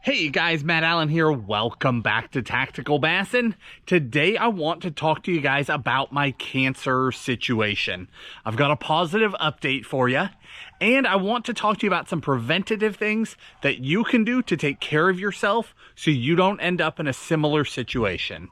Hey guys, Matt Allen here. Welcome back to TacticalBassin. Today I want to talk to you guys about my cancer situation. I've got a positive update for you, and I want to talk to you about some preventative things that you can do to take care of yourself so you don't end up in a similar situation.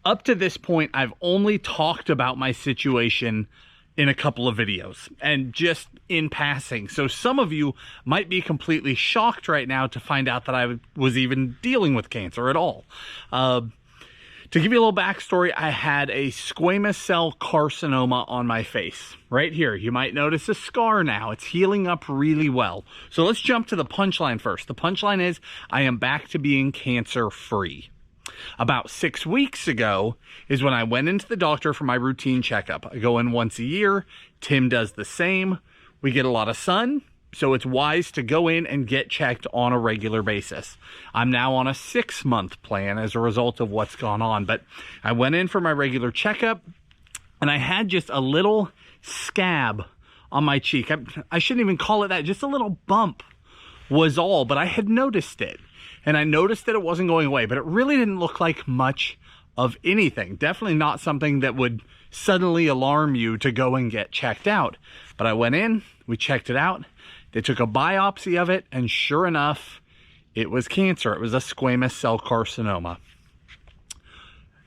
Up to this point, I've only talked about my situation in a couple of videos and just in passing. So some of you might be completely shocked right now to find out that I was even dealing with cancer at all. To give you a little backstory, I had a squamous cell carcinoma on my face right here. You might notice a scar now. It's healing up really well. So let's jump to the punchline first. The punchline is I am back to being cancer free. About 6 weeks ago is when I went into the doctor for my routine checkup. I go in once a year. Tim does the same. We get a lot of sun, so it's wise to go in and get checked on a regular basis. I'm now on a 6-month plan as a result of what's gone on, but I went in for my regular checkup and I had just a little scab on my cheek. I shouldn't even call it that, just a little bump was all, but I had noticed it. And I noticed that it wasn't going away, but it really didn't look like much of anything. Definitely not something that would suddenly alarm you to go and get checked out. But I went in, we checked it out. They took a biopsy of it, and sure enough, it was cancer. It was a squamous cell carcinoma.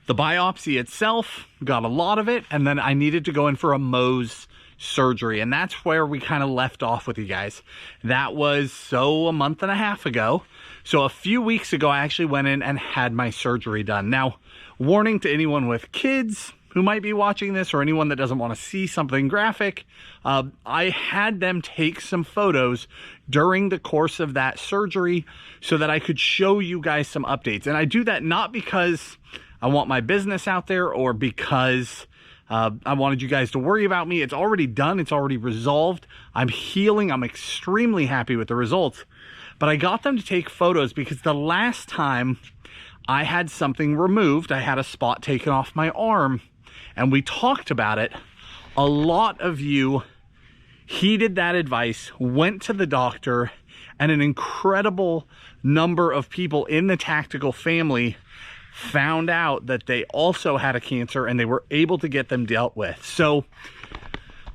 The biopsy itself got a lot of it, and then I needed to go in for a Mohs surgery, and that's where we kind of left off with you guys. That was a month and a half ago. So a few weeks ago, I actually went in and had my surgery done. Now, warning to anyone with kids who might be watching this or anyone that doesn't want to see something graphic, I had them take some photos during the course of that surgery so that I could show you guys some updates. And I do that not because I want my business out there or because I wanted you guys to worry about me. It's already done. It's already resolved. I'm healing. I'm extremely happy with the results. But I got them to take photos because the last time I had something removed, I had a spot taken off my arm, and we talked about it. A lot of you heeded that advice, went to the doctor, and an incredible number of people in the Tactical family found out that they also had a cancer and they were able to get them dealt with. So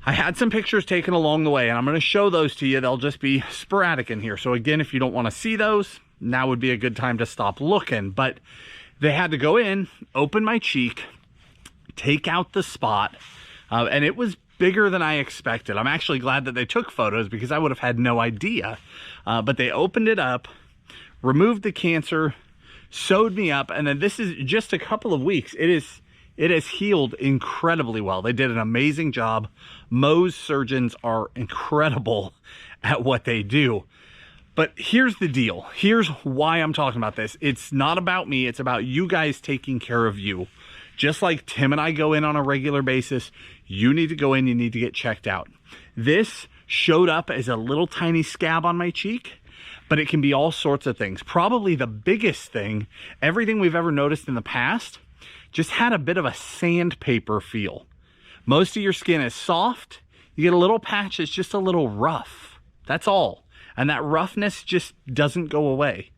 I had some pictures taken along the way, and I'm going to show those to you. They'll just be sporadic in here. So again, if you don't want to see those, now would be a good time to stop looking. But they had to go in, open my cheek, take out the spot, and it was bigger than I expected. I'm actually glad that they took photos because I would have had no idea. But they opened it up, removed the cancer, sewed me up, and then this is just a couple of weeks. It has healed incredibly well. They did an amazing job. Mohs surgeons are incredible at what they do. But here's the deal. Here's why I'm talking about this. It's not about me. It's about you guys taking care of you. Just like Tim and I go in on a regular basis, you need to go in, you need to get checked out. This showed up as a little tiny scab on my cheek, but it can be all sorts of things. Probably the biggest thing, everything we've ever noticed in the past, just had a bit of a sandpaper feel. Most of your skin is soft. You get a little patch that's just a little rough. That's all. And that roughness just doesn't go away.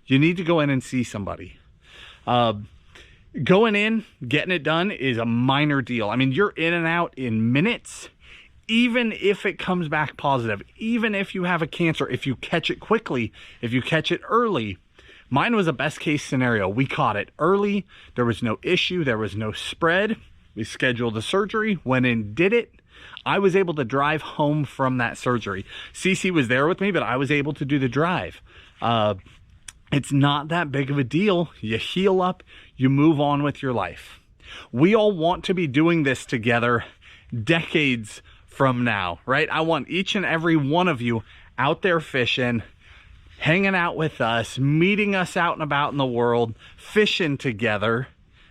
You need to go in and see somebody. Going in, getting it done is a minor deal. I mean, you're in and out in minutes. Even if it comes back positive, even if you have a cancer, if you catch it quickly, if you catch it early. Mine was a best case scenario. We caught it early. There was no issue. There was no spread. We scheduled the surgery, went in, did it. I was able to drive home from that surgery. Cece was there with me, but I was able to do the drive. It's not that big of a deal. You heal up, you move on with your life. We all want to be doing this together decades from now, right? I want each and every one of you out there fishing, hanging out with us, meeting us out and about in the world, fishing together.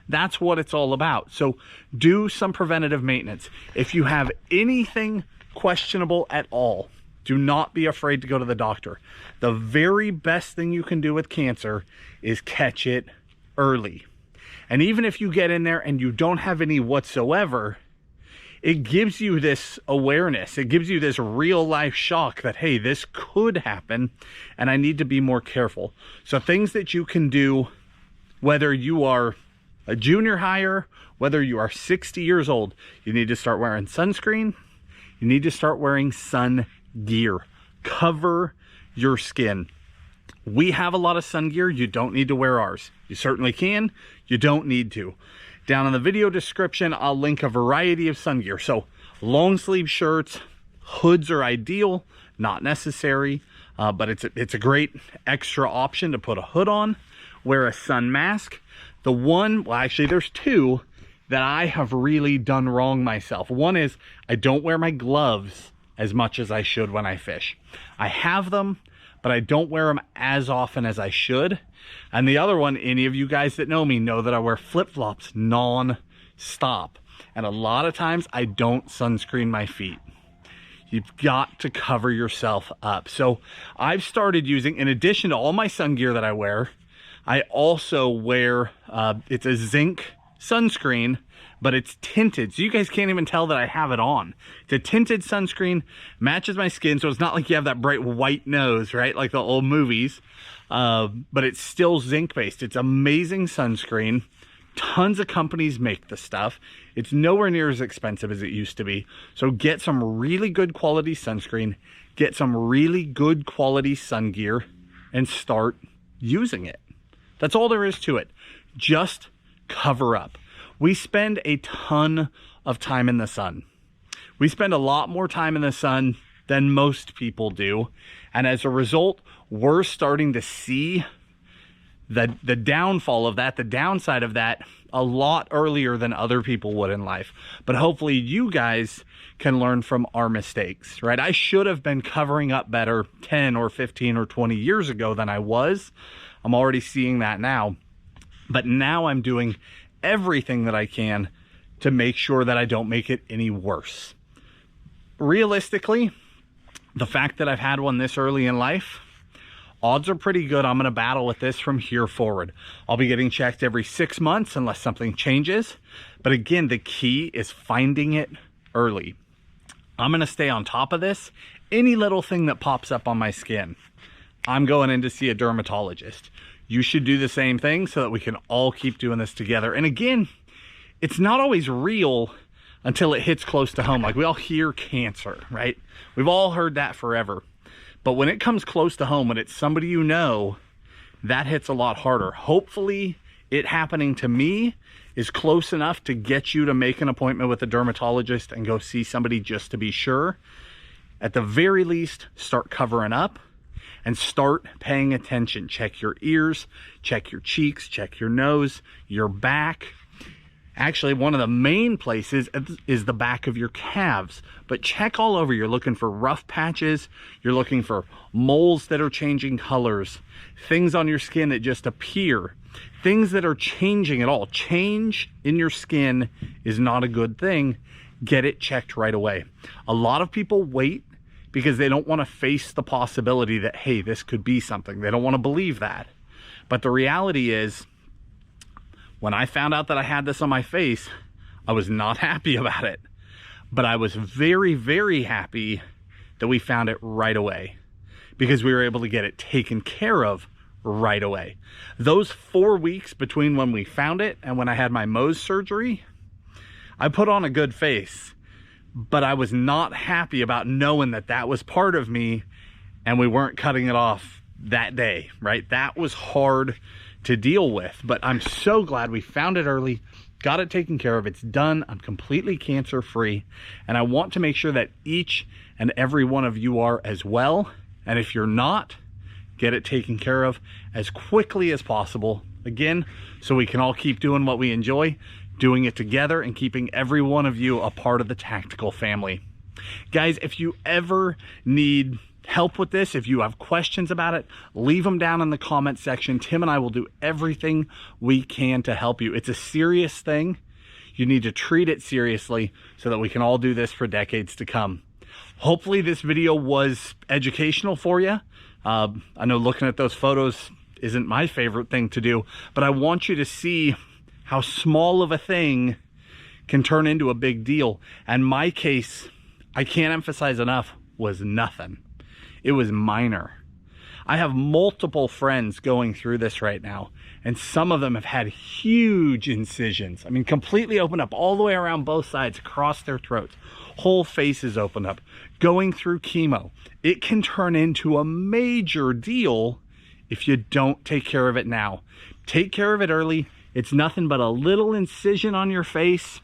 That's what it's all about. So do some preventative maintenance. If you have anything questionable at all, do not be afraid to go to the doctor. The very best thing you can do with cancer is catch it early. And even if you get in there and you don't have any whatsoever, it gives you this awareness. It gives you this real life shock that, hey, this could happen and I need to be more careful. So things that you can do, whether you are a junior hire, whether you are 60 years old, you need to start wearing sunscreen. You need to start wearing sun gear. Cover your skin. We have a lot of sun gear. You don't need to wear ours. You certainly can. You don't need to. Down in the video description, I'll link a variety of sun gear. So long sleeve shirts, hoods are ideal, not necessary, but it's a great extra option to put a hood on. Wear a sun mask. The one, well, actually there's two that I have really done wrong myself. One is I don't wear my gloves as much as I should when I fish. I have them, but I don't wear them as often as I should. And the other one, any of you guys that know me know that I wear flip-flops non-stop. And a lot of times I don't sunscreen my feet. You've got to cover yourself up. So I've started using, in addition to all my sun gear that I wear, I also wear, it's a zinc sunscreen, but it's tinted, so you guys can't even tell that I have it on. It's a tinted sunscreen, matches my skin, so it's not like you have that bright white nose, right, like the old movies, but it's still zinc based. It's amazing sunscreen. Tons of companies make the stuff. It's nowhere near as expensive as it used to be. So get some really good quality sunscreen, get some really good quality sun gear, and start using it. That's all there is to it. Just cover up. We spend a ton of time in the sun. We spend a lot more time in the sun than most people do. And as a result, we're starting to see the downfall of that, the downside of that, a lot earlier than other people would in life. But hopefully you guys can learn from our mistakes, right? I should have been covering up better 10 or 15 or 20 years ago than I was. I'm already seeing that now. But now I'm doing everything that I can to make sure that I don't make it any worse. Realistically, the fact that I've had one this early in life, odds are pretty good I'm going to battle with this from here forward. I'll be getting checked every 6 months unless something changes. But again, the key is finding it early. I'm going to stay on top of this. Any little thing that pops up on my skin, I'm going in to see a dermatologist. You should do the same thing so that we can all keep doing this together. And again, it's not always real until it hits close to home. Like we all hear cancer, right? We've all heard that forever. But when it comes close to home, when it's somebody you know, that hits a lot harder. Hopefully it happening to me is close enough to get you to make an appointment with a dermatologist and go see somebody just to be sure. At the very least, start covering up. And start paying attention. Check your ears, check your cheeks, check your nose, your back. Actually, one of the main places is the back of your calves. But check all over. You're looking for rough patches. You're looking for moles that are changing colors. Things on your skin that just appear. Things that are changing at all. Change in your skin is not a good thing. Get it checked right away. A lot of people wait because they don't want to face the possibility that, hey, this could be something. They don't want to believe that. But the reality is, when I found out that I had this on my face, I was not happy about it. But I was very, very happy that we found it right away because we were able to get it taken care of right away. Those 4 weeks between when we found it and when I had my Mohs surgery, I put on a good face. But I was not happy about knowing that that was part of me and we weren't cutting it off that day, right? That was hard to deal with, but I'm so glad we found it early, got it taken care of. It's done. I'm completely cancer free. And I want to make sure that each and every one of you are as well. And if you're not, get it taken care of as quickly as possible. Again, so we can all keep doing what we enjoy, doing it together and keeping every one of you a part of the Tactical family. Guys, if you ever need help with this, if you have questions about it, leave them down in the comment section. Tim and I will do everything we can to help you. It's a serious thing. You need to treat it seriously so that we can all do this for decades to come. Hopefully this video was educational for you. I know looking at those photos isn't my favorite thing to do, but I want you to see how small of a thing can turn into a big deal. And my case, I can't emphasize enough, was nothing. It was minor. I have multiple friends going through this right now, and some of them have had huge incisions. I mean, completely opened up all the way around both sides, across their throats. Whole faces opened up, going through chemo. It can turn into a major deal if you don't take care of it now. Take care of it early. It's nothing but a little incision on your face.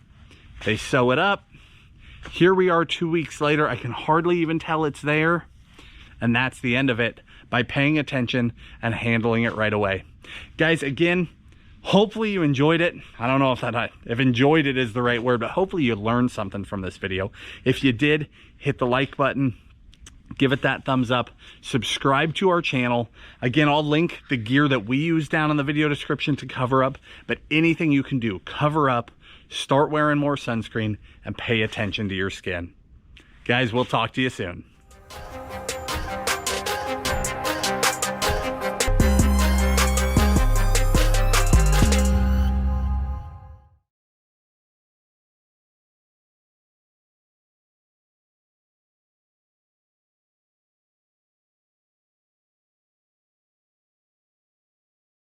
They sew it up. Here we are 2 weeks later. I can hardly even tell it's there. And that's the end of it, by paying attention and handling it right away. Guys, again, hopefully you enjoyed it. I don't know if enjoyed it is the right word, but hopefully you learned something from this video. If you did, hit the like button, give it that thumbs up, subscribe to our channel. Again, I'll link the gear that we use down in the video description to cover up, but anything you can do, cover up, start wearing more sunscreen, and pay attention to your skin. Guys, we'll talk to you soon.